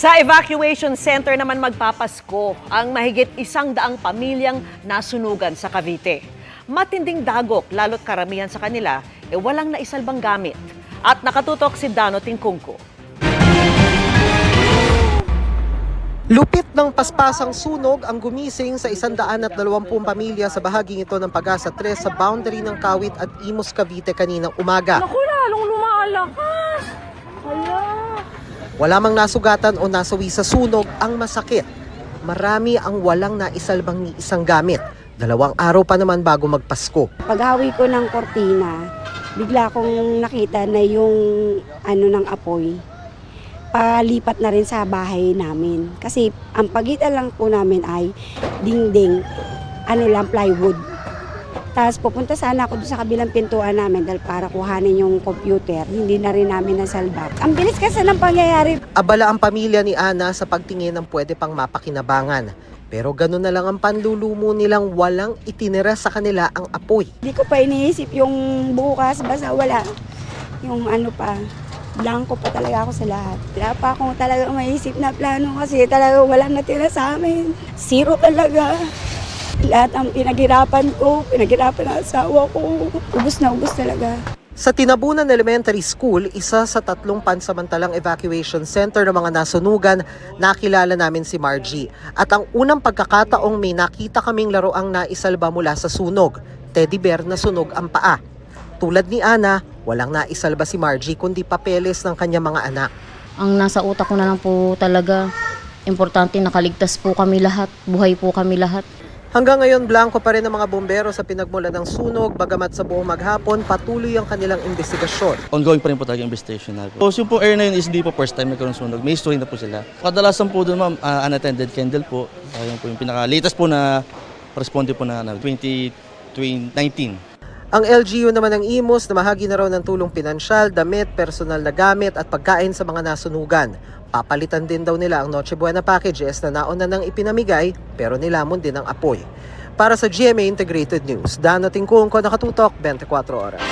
Sa evacuation center naman magpapasko ang mahigit 100 pamilyang nasunugan sa Cavite. Matinding dagok lalo't karamihan sa kanila walang naisalbang gamit. At nakatutok si Dano Tingkungko. Lupit ng paspasang sunog ang gumising sa 120 pamilya sa bahaging ito ng Pag-asa 3 sa boundary ng Kawit at Imus, Cavite kaninang umaga. Naku, lalong lumalakas. Hala. Wala mang nasugatan o nasawi sa sunog, ang masakit. Marami ang walang naisalbang ni isang gamit. 2 araw pa naman bago magpasko. Paghawi ko ng kortina, bigla kong nakita na yung ng apoy. Palipat na rin sa bahay namin. Kasi ang pagitan lang po namin ay dingding, plywood. Tapos pupunta sana ako doon sa kabilang pintuan namin dahil para kuhanin yung computer. Hindi na rin namin nasalba. Ang bilis kasi ng pangyayari. Abala ang pamilya ni Ana sa pagtingin ng pwede pang mapakinabangan. Pero gano'n na lang ang panlulumo nilang walang itinira sa kanila ang apoy. Hindi ko pa iniisip yung bukas, basta wala. Yung blanco pa talaga ako sa lahat. Wala pa akong talaga maisip na plano kasi talaga walang natira sa amin. Zero talaga. Lahat ang pinaghirapan ng asawa ko. Ubus na ubus talaga. Sa Tinabunan Elementary School, isa sa 3 pansamantalang evacuation center ng mga nasunugan, nakilala namin si Margie. At ang unang pagkakataong may nakita kaming laroang naisalba mula sa sunog, teddy bear na sunog ang paa. Tulad ni Ana, walang naisalba si Margie kundi papeles ng kanyang mga anak. Ang nasa utak ko na lang po talaga, importante nakaligtas po kami lahat, buhay po kami lahat. Hanggang ngayon, blanco pa rin ang mga bombero sa pinagmulan ng sunog, bagamat sa buong maghapon, patuloy ang kanilang investigasyon. Ongoing pa rin po talaga yung investigation natin. So, yung po air na yun is hindi po first time nagkaroon sunog. May history na po sila. Kadalasan po doon, ma'am, unattended candle po. Ayun po yung pinaka-latest po na responde po na 2019. Ang LGU naman ng Imus na mahagi na raw ng tulong pinansyal, damit, personal na gamit at pagkain sa mga nasunugan. Papalitan din daw nila ang Noche Buena packages na nauna nang ipinamigay pero nilamon din ang apoy. Para sa GMA Integrated News, Dano Tingkungko, nakatutok 24 oras.